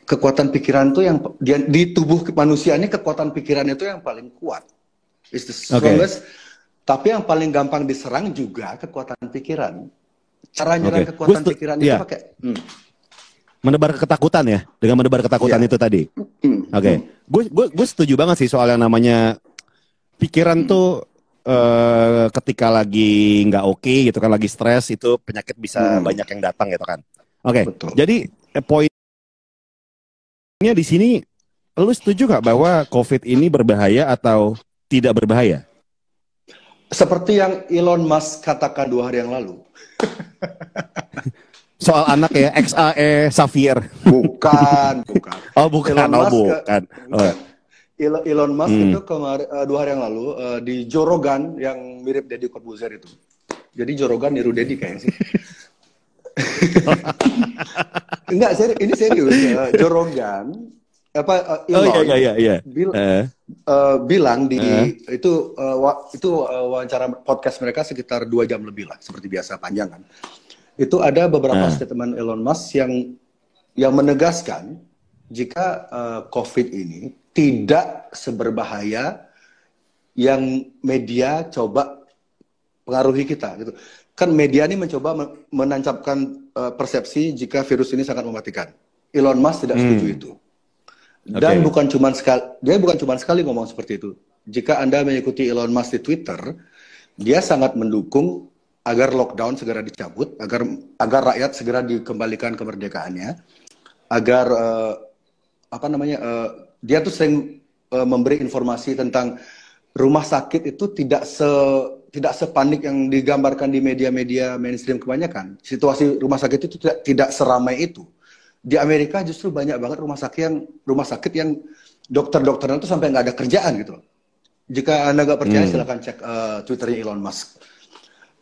kekuatan pikiran tuh yang di tubuh manusia ini, kekuatan pikiran itu yang paling kuat. It's the strongest. Tapi yang paling gampang diserang juga kekuatan pikiran. Cara nyerang kekuatan pikiran itu pakai menebar ketakutan ya, dengan menebar ketakutan itu tadi. Gue setuju banget sih soal yang namanya pikiran tuh ketika lagi nggak oke gitu kan, lagi stres, itu penyakit bisa banyak yang datang gitu kan. Jadi poinnya di sini, lu setuju nggak bahwa COVID ini berbahaya atau tidak berbahaya? Seperti yang Elon Musk katakan 2 hari yang lalu. Soal anak ya, XAE Xavier. Bukan. Oh bukan, bukan. Elon Musk itu kemarin 2 hari yang lalu di Joe Rogan yang mirip Deddy Corbuzier itu. Jadi Joe Rogan niru Deddy kayaknya sih. Enggak, ini serius. Joe Rogan bilang di itu wawancara podcast mereka sekitar 2 jam lebih lah, seperti biasa, panjang kan. Itu ada beberapa statement Elon Musk yang menegaskan jika COVID ini tidak seberbahaya yang media coba pengaruhi kita gitu. Kan media ini mencoba menancapkan persepsi jika virus ini sangat mematikan. Elon Musk tidak setuju itu. Dan dia bukan cuma sekali ngomong seperti itu. Jika Anda mengikuti Elon Musk di Twitter, dia sangat mendukung agar lockdown segera dicabut, agar rakyat segera dikembalikan kemerdekaannya, agar dia tuh sering memberi informasi tentang rumah sakit itu tidak sepanik yang digambarkan di media-media mainstream kebanyakan. Situasi rumah sakit itu tidak seramai itu. Di Amerika justru banyak banget rumah sakit yang dokter-dokternya itu sampai nggak ada kerjaan gitu. Jika Anda nggak percaya, silakan cek Twitternya Elon Musk.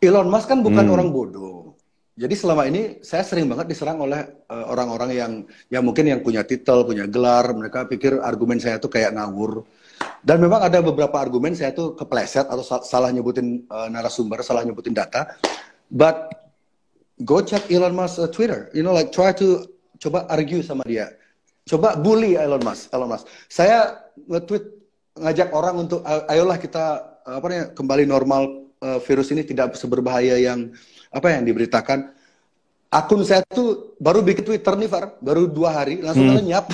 Elon Musk kan bukan orang bodoh. Jadi selama ini saya sering banget diserang oleh orang-orang yang mungkin yang punya titel, punya gelar. Mereka pikir argumen saya tuh kayak ngawur. Dan memang ada beberapa argumen saya tuh kepleset atau salah nyebutin narasumber, salah nyebutin data. But go check Elon Musk Twitter. Try to coba argue sama dia. Coba bully Elon Musk. Saya nge-tweet ngajak orang untuk ayolah kita kembali normal. Virus ini tidak seberbahaya yang diberitakan. Akun saya tuh baru bikin Twitter nih, Far, baru 2 hari langsung lenyap.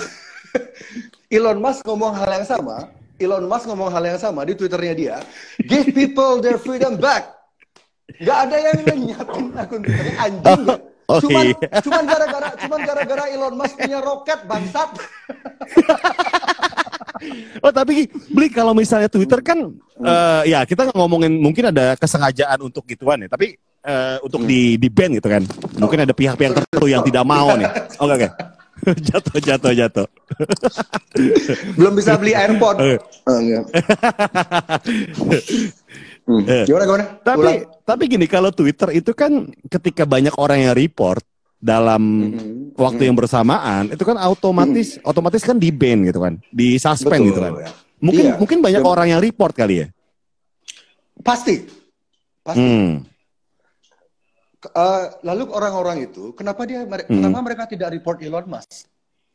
Elon Musk ngomong hal yang sama di Twitternya dia. Give people their freedom back. Gak ada yang lenyapin akun Twitternya, anjing. Cuman gara-gara Elon Musk punya roket, bangsat. Oh tapi Bli, kalau misalnya Twitter kan ya kita ngomongin mungkin ada kesengajaan untuk gituan ya, tapi untuk di ban gitu kan, mungkin ada pihak-pihak tertentu yang tidak mau nih. Oke. Jatuh. Belum bisa beli AirPod. Gimana? Tapi gini, kalau Twitter itu kan ketika banyak orang yang report dalam waktu yang bersamaan, itu kan otomatis kan di-ban gitu kan, di-suspend gitu kan. Mungkin banyak orang yang report kali ya. Pasti. Lalu orang-orang itu kenapa mereka tidak report Elon Musk?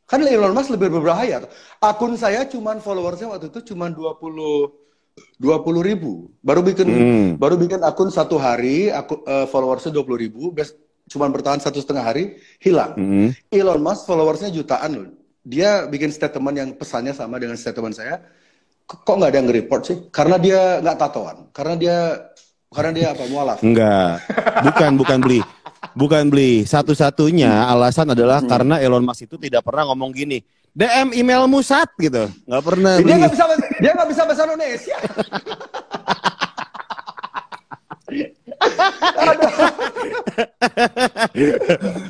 Kan Elon Musk lebih berbahaya. Akun saya cuman followersnya waktu itu cuman 20 ribu. Baru bikin akun 1 hari, followersnya 20 ribu. Cuman bertahan 1,5 hari, hilang. Elon Musk followersnya jutaan loh. Dia bikin statement yang pesannya sama dengan statement saya. Kok nggak ada yang nge-report sih? Karena dia nggak tatoan. Karena dia apa? Mualaf. Enggak. Bukan beli. Bukan beli. Satu-satunya alasan adalah karena Elon Musk itu tidak pernah ngomong gini. DM emailmu Sat gitu. Nggak pernah beli. Dia nggak bisa bahasa Indonesia.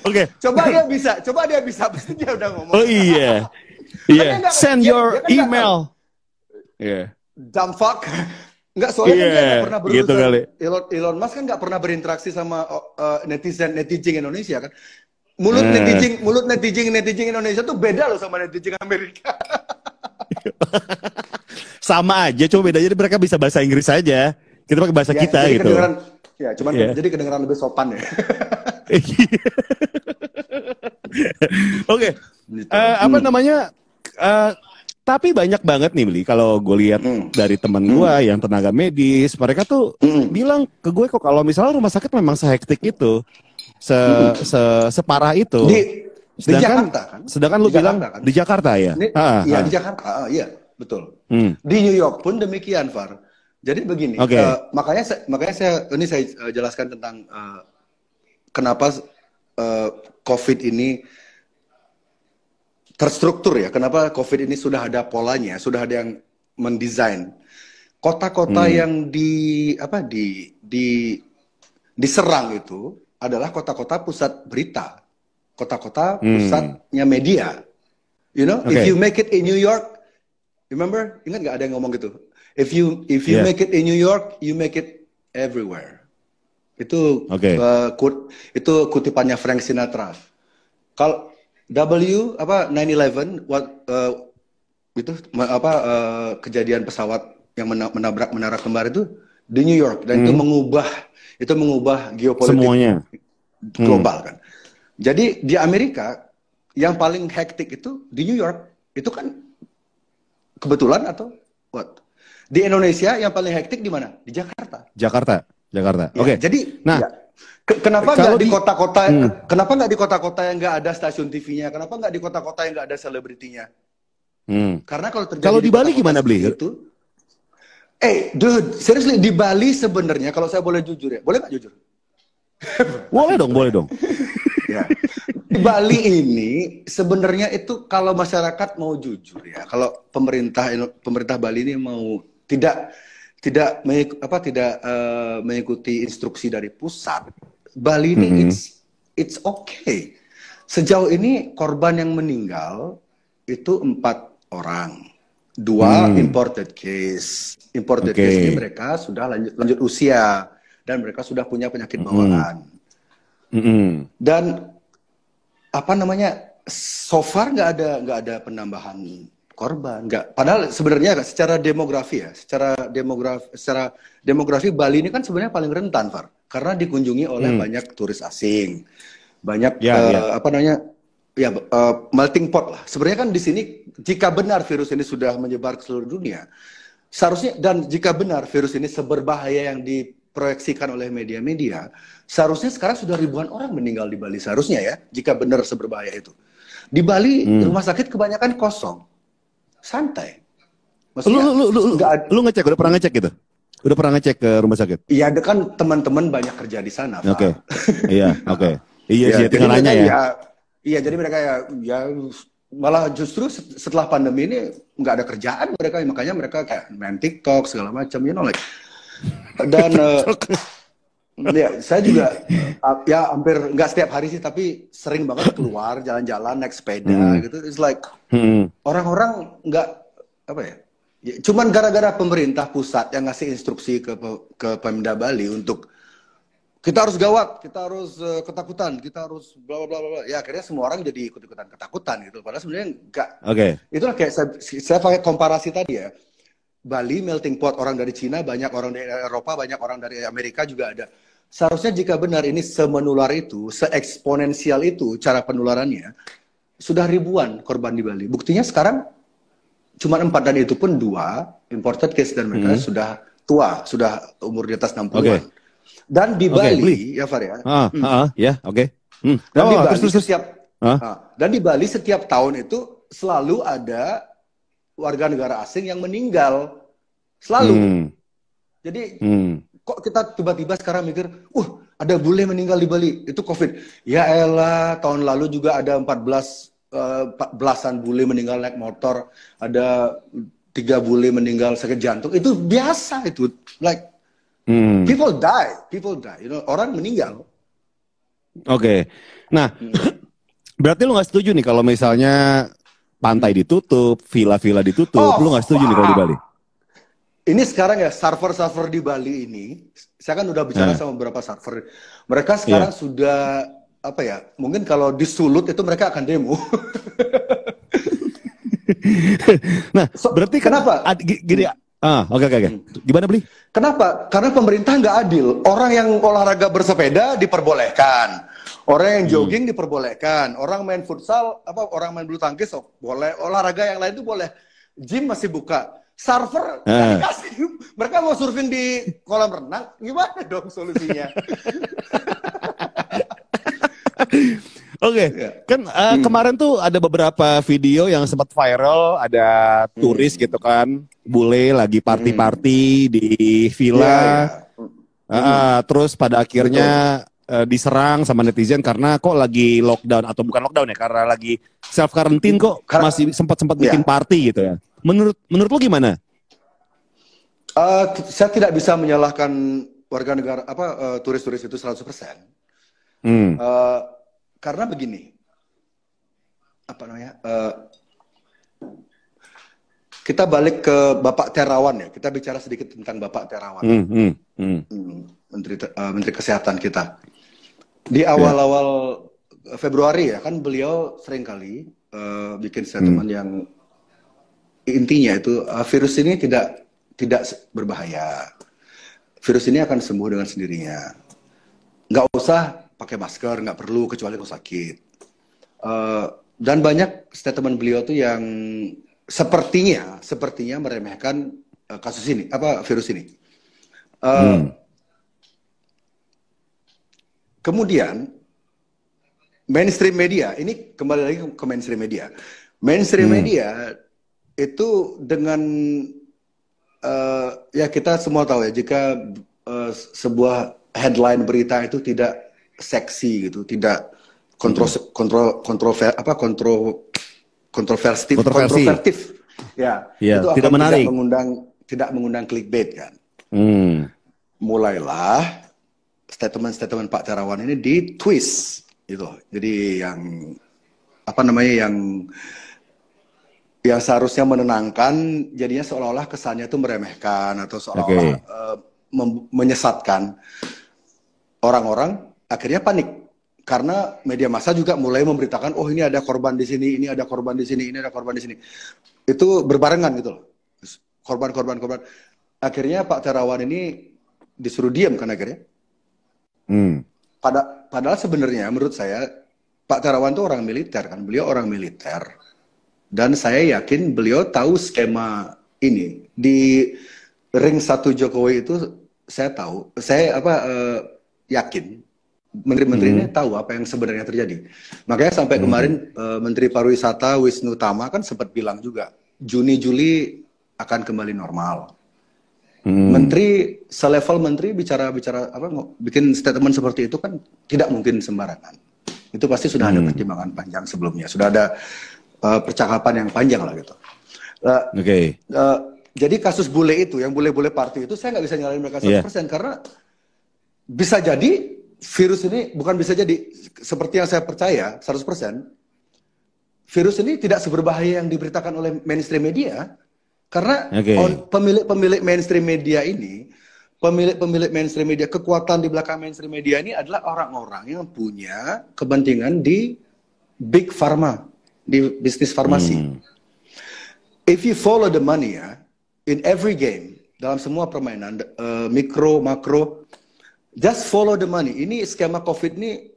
Oke. Coba dia bisa. Pasti dia udah ngomong. Oh iya. Iya. Send your email. Iya. Dumb fuck. Enggak, soalnya kan dia nggak pernah berurusan. Gitu kali. Elon Musk kan nggak pernah berinteraksi sama netizen Indonesia kan. Mulut netizen Indonesia tuh beda loh sama netizen Amerika. Sama aja, cuma bedanya mereka bisa bahasa Inggris aja. Kita pakai bahasa kita gitu. Jadi kedengeran lebih sopan ya. Oke. Apa namanya? Tapi banyak banget nih Bli, kalau gue lihat dari teman gue yang tenaga medis, mereka tuh bilang ke gue kok kalau misalnya rumah sakit memang sehektik itu, separah itu. Di Jakarta kan? Sedangkan lu bilang kan? Di Jakarta ya? Iya di Jakarta, iya betul. Di New York pun demikian, Far. Jadi begini, makanya saya jelaskan tentang kenapa COVID ini terstruktur ya. Kenapa COVID ini sudah ada polanya, sudah ada yang mendesain. Kota-kota yang diserang itu adalah kota-kota pusat berita, kota-kota pusatnya media. You know, if you make it in New York, remember, ingat nggak ada yang ngomong gitu? If you make it in New York, you make it everywhere. Itu itu kutipannya Frank Sinatra. Kalau 9/11 itu kejadian pesawat yang menabrak menara kembar itu di New York dan itu mengubah geopolitik semuanya global kan. Jadi di Amerika yang paling hektik itu di New York. Itu kan kebetulan atau what? Di Indonesia yang paling hektik di mana? Di Jakarta. Jakarta. Ya, Oke. Jadi kenapa nggak di kota-kota? Kenapa nggak di kota-kota yang nggak ada stasiun TV-nya? Kenapa nggak di kota-kota yang nggak ada selebritinya? Karena kalau di Bali gimana Bli? Itu, dude, seriously di Bali sebenarnya kalau saya boleh jujur ya, boleh nggak jujur? Boleh dong. Ya. Di Bali ini sebenarnya itu kalau masyarakat mau jujur ya, kalau pemerintah Bali ini mau tidak mengikuti instruksi dari pusat, Bali ini it's okay. Sejauh ini korban yang meninggal itu 4 orang, 2 imported case. Imported case ini mereka sudah lanjut usia dan mereka sudah punya penyakit bawaan. Dan so far nggak ada penambahan korban, nggak. Padahal sebenarnya secara demografi Bali ini kan sebenarnya paling rentan, Far, karena dikunjungi oleh banyak turis asing, banyak melting pot lah. Sebenarnya kan di sini jika benar virus ini sudah menyebar ke seluruh dunia, seharusnya, dan jika benar virus ini seberbahaya yang diproyeksikan oleh media-media, seharusnya sekarang sudah ribuan orang meninggal di Bali, seharusnya ya, jika benar seberbahaya itu. Di Bali rumah sakit kebanyakan kosong. Santai. Maksudnya, lu udah pernah ngecek gitu? Udah pernah ngecek ke rumah sakit? Iya, kan teman-teman banyak kerja di sana. Oke. Iya, oke. Iya sih, tinggal nanya ya. Iya, jadi mereka ya malah justru setelah pandemi ini nggak ada kerjaan mereka, makanya mereka kayak main TikTok segala macam, dan ya saya juga ya hampir nggak setiap hari sih, tapi sering banget keluar jalan-jalan naik sepeda gitu. It's like orang-orang nggak cuman gara-gara pemerintah pusat yang ngasih instruksi ke Pemda Bali untuk kita harus gawat, kita harus ketakutan, kita harus bla bla bla. Ya akhirnya semua orang jadi ikut-ikutan ketakutan gitu. Padahal sebenarnya enggak. Itulah kayak saya pakai komparasi tadi ya. Bali melting pot, orang dari Cina, banyak orang dari Eropa, banyak orang dari Amerika juga ada. Seharusnya jika benar ini semenular itu, seeksponensial itu cara penularannya, sudah ribuan korban di Bali. Buktinya sekarang cuma 4 dan itu pun 2 imported case dan mereka sudah tua, sudah umur di atas 60-an. Dan di Bali, ya Far ya. Ya, oke. Dan di Bali dan di Bali setiap tahun itu selalu ada warga negara asing yang meninggal. Selalu. Jadi kok kita tiba-tiba sekarang mikir, ada bule meninggal di Bali, itu COVID. Ya elah, tahun lalu juga ada 14 bule meninggal naik motor, ada 3 bule meninggal sakit jantung. Itu biasa itu. Like people die, orang meninggal. Oke. Nah, berarti lu nggak setuju nih kalau misalnya pantai ditutup, villa-villa ditutup, lu nggak setuju nih kalau di Bali? Ini sekarang ya, server-server di Bali ini, saya kan udah bicara sama beberapa server. Mereka sekarang sudah, mungkin kalau disulut itu mereka akan demo. Nah, berarti kenapa? Gini, oke. Gimana, Bli? Kenapa? Karena pemerintah nggak adil. Orang yang olahraga bersepeda diperbolehkan. Orang yang jogging diperbolehkan. Orang main futsal, orang main bulu tangkis boleh. Olahraga yang lain itu boleh. Gym masih buka. Server nggak dikasih. Mereka mau surfing di kolam renang, gimana dong solusinya? Oke. Kan kemarin tuh ada beberapa video yang sempat viral, ada turis gitu kan, bule lagi party-party di villa, terus pada akhirnya diserang sama netizen karena kok lagi lockdown, atau bukan lockdown ya, karena lagi self quarantine kok masih sempat bikin party gitu ya. Menurut lu gimana? Saya tidak bisa menyalahkan warga negara turis-turis itu 100%. Karena begini, kita balik ke Bapak Terawan ya. Kita bicara sedikit tentang Bapak Terawan, Menteri Kesehatan kita. Di awal-awal Februari ya, kan beliau seringkali bikin statement yang intinya itu virus ini tidak berbahaya. Virus ini akan sembuh dengan sendirinya. Nggak usah pakai masker, nggak perlu kecuali kalau sakit. Dan banyak statement beliau tuh yang sepertinya meremehkan kasus ini, virus ini. Kemudian mainstream media, ini kembali lagi ke mainstream media. Mainstream media itu dengan ya kita semua tahu ya, jika sebuah headline berita itu tidak seksi gitu, tidak kontrovertif, ya, itu tidak akan menarik, tidak mengundang clickbait kan. Mulailah statement Pak Terawan ini ditwist gitu. Jadi yang yang seharusnya menenangkan, jadinya seolah-olah kesannya itu meremehkan atau seolah-olah menyesatkan orang-orang. Akhirnya panik karena media massa juga mulai memberitakan, ini ada korban di sini, ini ada korban di sini, ini ada korban di sini. Itu berbarengan gitu loh. Korban. Akhirnya Pak Terawan ini disuruh diam kan akhirnya. Padahal sebenarnya menurut saya Pak Terawan itu orang militer kan, beliau orang militer. Dan saya yakin beliau tahu skema ini. Di ring 1 Jokowi itu saya yakin menteri-menteri ini tahu apa yang sebenarnya terjadi. Makanya sampai kemarin Menteri Pariwisata Wisnu Tama kan sempat bilang juga, Juni-Juli akan kembali normal. Menteri, selevel menteri bicara bikin statement seperti itu kan tidak mungkin sembarangan. Itu pasti sudah ada pertimbangan panjang sebelumnya, sudah ada percakapan yang panjang lah gitu. Jadi kasus bule itu, yang bule-bule party itu, saya nggak bisa nyalain mereka 100%, karena bisa jadi virus ini, bukan bisa jadi, seperti yang saya percaya 100%, virus ini tidak seberbahaya yang diberitakan oleh mainstream media, karena pemilik mainstream media ini, pemilik mainstream media, kekuatan di belakang mainstream media ini adalah orang-orang yang punya kepentingan di big pharma, di bisnis farmasi. If you follow the money ya, in every game, dalam semua permainan, mikro, makro, just follow the money. Ini skema COVID ini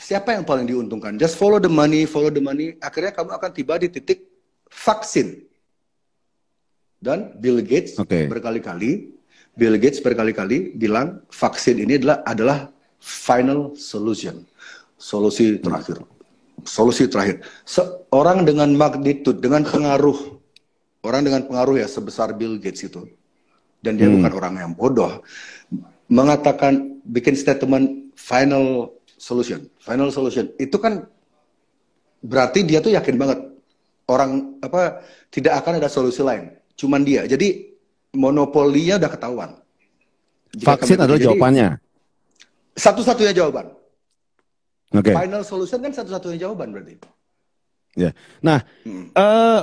siapa yang paling diuntungkan? Just follow the money, akhirnya kamu akan tiba di titik vaksin. Dan Bill Gates berkali-kali bilang vaksin ini adalah final solution. Solusi terakhir. Orang dengan magnitude, dengan pengaruh ya sebesar Bill Gates itu, dan dia bukan orang yang bodoh, mengatakan, bikin statement final solution, itu kan berarti dia tuh yakin banget tidak akan ada solusi lain, cuman dia. Jadi monopolinya udah ketahuan. Vaksin adalah jawabannya. Satu-satunya jawaban. Oke. Final solution kan satu-satunya jawaban berarti. Ya. Nah,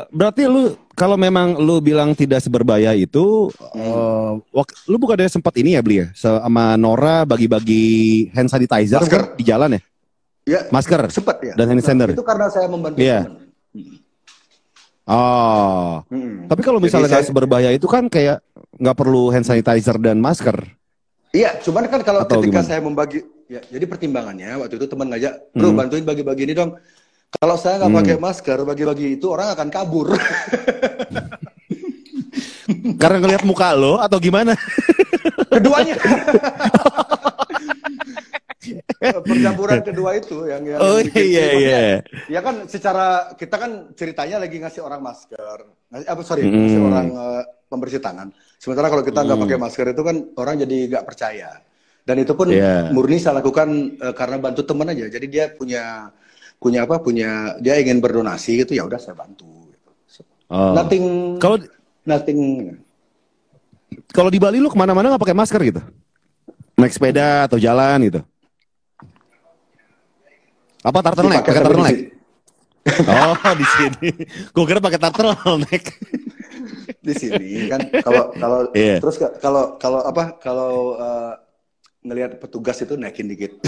berarti lu kalau memang lu bilang tidak seberbahaya itu, lu bukannya sempat ini ya beli ya sama Nora bagi-bagi hand sanitizer di jalan ya? Ya, masker. Sempat ya. Dan hand sanitizer. Itu karena saya membantu teman. Oh. Tapi kalau misalnya nggak seberbahaya itu kan kayak nggak perlu hand sanitizer dan masker. Iya, cuman kan kalau Atau ketika gimana? saya membagi, ya, jadi pertimbangannya waktu itu teman ngajak, bro bantuin bagi-bagi ini dong. Kalau saya nggak pakai masker, bagi-bagi itu orang akan kabur. Karena ngelihat muka lo atau gimana? Keduanya. Percampuran kedua itu yang iya. Ya kan secara kita kan ceritanya lagi ngasih orang masker, ngasih orang pembersih tangan. Sementara kalau kita nggak pakai masker itu kan orang jadi nggak percaya. Dan itu pun murni saya lakukan karena bantu teman aja. Jadi dia punya dia ingin berdonasi gitu, ya udah saya bantu. Nothing. Kalau di Bali lu kemana-mana nggak pakai masker gitu? Naik sepeda atau jalan gitu? Apa turtleneck? Pakai turtleneck? Oh, di sini. Gue kira pakai turtleneck. Di sini kan terus kalau ngelihat petugas itu naikin dikit.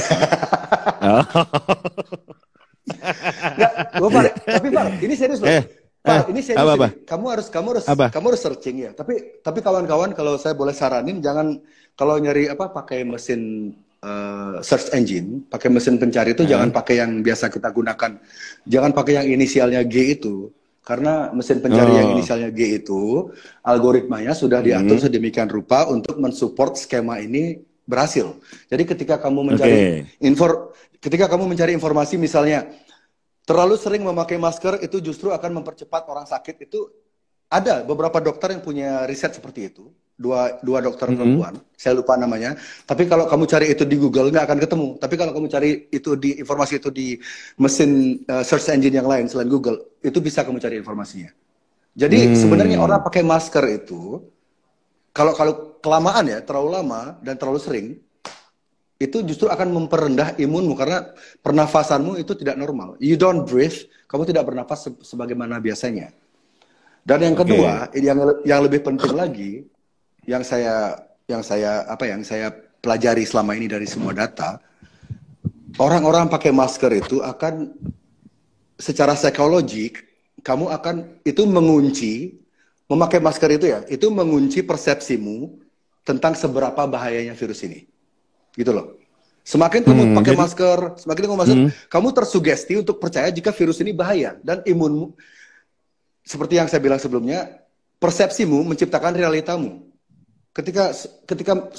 Tapi Pak, ini serius loh. Pak, ini serius. Ini. Kamu harus searching ya. Tapi kawan-kawan, kalau saya boleh saranin, jangan kalau nyari pakai mesin search engine, pakai mesin pencari itu jangan pakai yang biasa kita gunakan. Jangan pakai yang inisialnya G itu. Karena mesin pencari yang inisialnya G itu, algoritmanya sudah diatur sedemikian rupa untuk mensupport skema ini berhasil. Jadi ketika kamu mencari informasi misalnya terlalu sering memakai masker itu justru akan mempercepat orang sakit, itu ada beberapa dokter yang punya riset seperti itu. Dua dokter perempuan, saya lupa namanya. Tapi kalau kamu cari itu di Google nggak akan ketemu. Tapi kalau kamu cari itu informasi itu di mesin search engine yang lain selain Google, itu bisa kamu cari informasinya. Jadi sebenarnya orang pakai masker itu kalau kelamaan ya, terlalu lama dan terlalu sering, itu justru akan memperendah imunmu karena pernafasanmu itu tidak normal. You don't breathe, kamu tidak bernafas sebagaimana biasanya. Dan yang kedua, yang lebih penting lagi, yang saya pelajari selama ini dari semua data, orang-orang pakai masker itu akan secara psikologik kamu akan itu mengunci, memakai masker itu ya, itu mengunci persepsimu tentang seberapa bahayanya virus ini. Gitu loh. Semakin kamu pakai masker, kamu tersugesti untuk percaya jika virus ini bahaya, dan imunmu, seperti yang saya bilang sebelumnya, persepsimu menciptakan realitamu. Ketika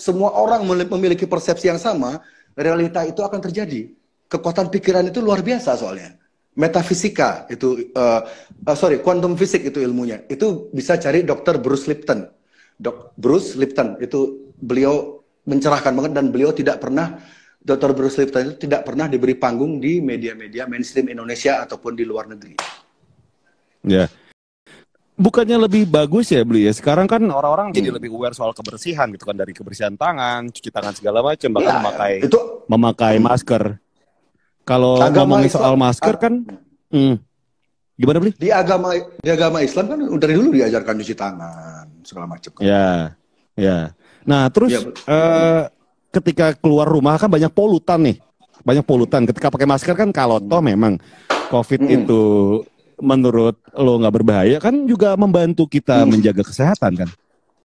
semua orang memiliki persepsi yang sama, realita itu akan terjadi. Kekuatan pikiran itu luar biasa soalnya. Metafisika itu, quantum fisik itu ilmunya. Itu bisa cari Dr. Bruce Lipton. Bruce Lipton itu beliau mencerahkan banget, dan beliau Dr. Bruce Lipton itu tidak pernah diberi panggung di media-media mainstream Indonesia ataupun di luar negeri. Ya. Bukannya lebih bagus ya beli ya? Sekarang kan orang-orang jadi lebih aware soal kebersihan gitu kan, dari kebersihan tangan, cuci tangan segala macam, bahkan memakai masker. Kalau ngomongin soal masker kan, gimana beli? Di agama Islam kan dari dulu diajarkan cuci tangan segala macam. Kan? Ya. Nah terus ketika keluar rumah kan banyak polutan nih, Ketika pakai masker kan kalau toh memang COVID itu menurut lo nggak berbahaya, kan juga membantu kita menjaga kesehatan kan?